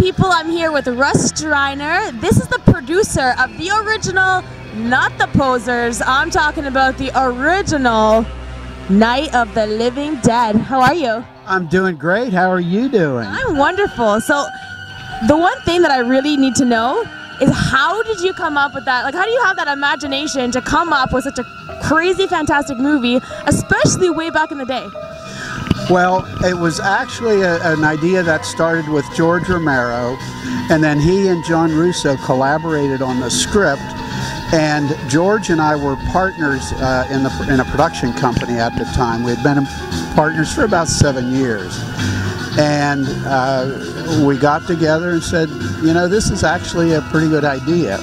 people, I'm here with Russ Streiner. This is the producer of the original, not the posers. I'm talking about the original Night of the Living Dead. How are you? I'm doing great. How are you doing? I'm wonderful. So the one thing that I really need to know is, how did you come up with that? Like, how do you have that imagination to come up with such a crazy, fantastic movie, especially way back in the day? Well, it was actually an idea that started with George Romero, and then he and John Russo collaborated on the script. And George and I were partners in a production company at the time. We had been partners for about 7 years. And we got together and said, you know, this is actually a pretty good idea.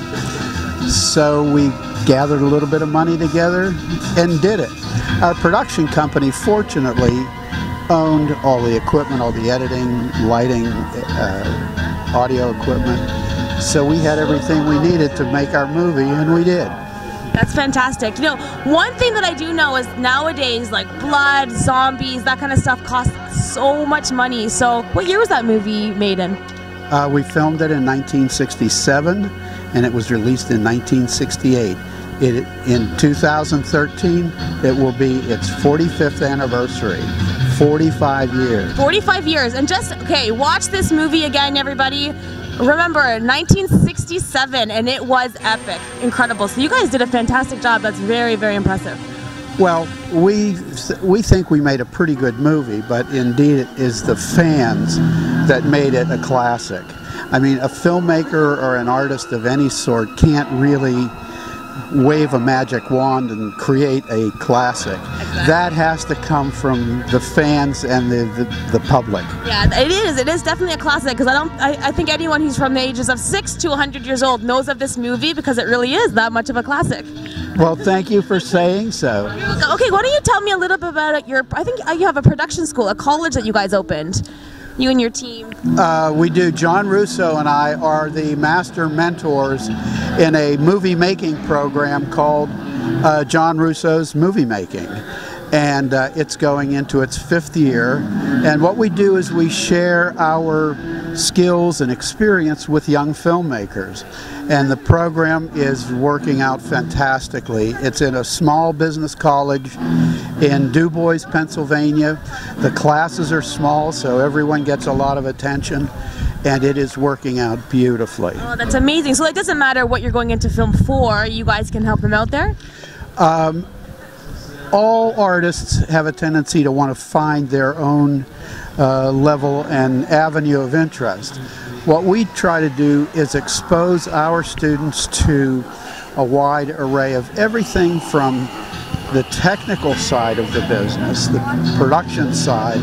So we gathered a little bit of money together and did it. Our production company, fortunately, owned all the equipment, all the editing, lighting, audio equipment. So we had everything we needed to make our movie, and we did. That's fantastic. You know, one thing that I do know is nowadays, like blood, zombies, that kind of stuff costs so much money. So what year was that movie made in? We filmed it in 1967, and it was released in 1968. In 2013, it will be its 45th anniversary. 45 years. 45 years. And just, okay, watch this movie again, everybody. Remember, 1967, and it was epic. Incredible. So you guys did a fantastic job. That's very, very impressive. Well, we think we made a pretty good movie, but indeed it is the fans that made it a classic. I mean, a filmmaker or an artist of any sort can't really wave a magic wand and create a classic. Exactly. That has to come from the fans and the public. Yeah, it is. It is definitely a classic, because I think anyone who's from the ages of 6 to 100 years old knows of this movie, because it really is that much of a classic. Well, thank you for saying so. Okay, why don't you tell me a little bit about I think you have a production school, a college that you guys opened. You and your team. We do. John Russo and I are the master mentors in a movie making program called John Russo's Movie Making. And it's going into its 5th year. And what we do is we share our skills and experience with young filmmakers. And the program is working out fantastically. It's in a small business college in Du Bois, Pennsylvania. The classes are small, so everyone gets a lot of attention, and it is working out beautifully. Oh, that's amazing. So it doesn't matter what you're going into film for, you guys can help them out there? All artists have a tendency to want to find their own level and avenue of interest. What we try to do is expose our students to a wide array of everything from the technical side of the business, the production side,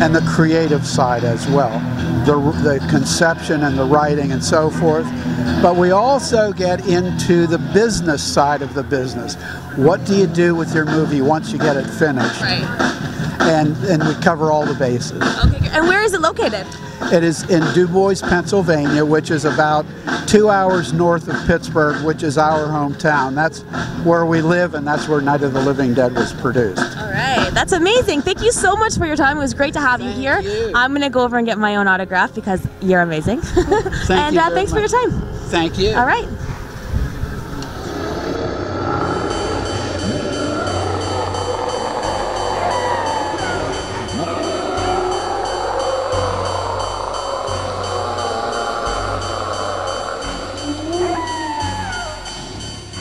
and the creative side as well, the conception and the writing and so forth. But we also get into the business side of the business. What do you do with your movie once you get it finished? Right. And we cover all the bases. Okay, and where is it located? It is in Du Bois, Pennsylvania, which is about 2 hours north of Pittsburgh, which is our hometown. That's where we live, and that's where Night of the Living Dead was produced. All right, that's amazing. Thank you so much for your time. It was great to have you here. I'm going to go over and get my own autograph, because you're amazing. Thanks for your time. Thank you. All right.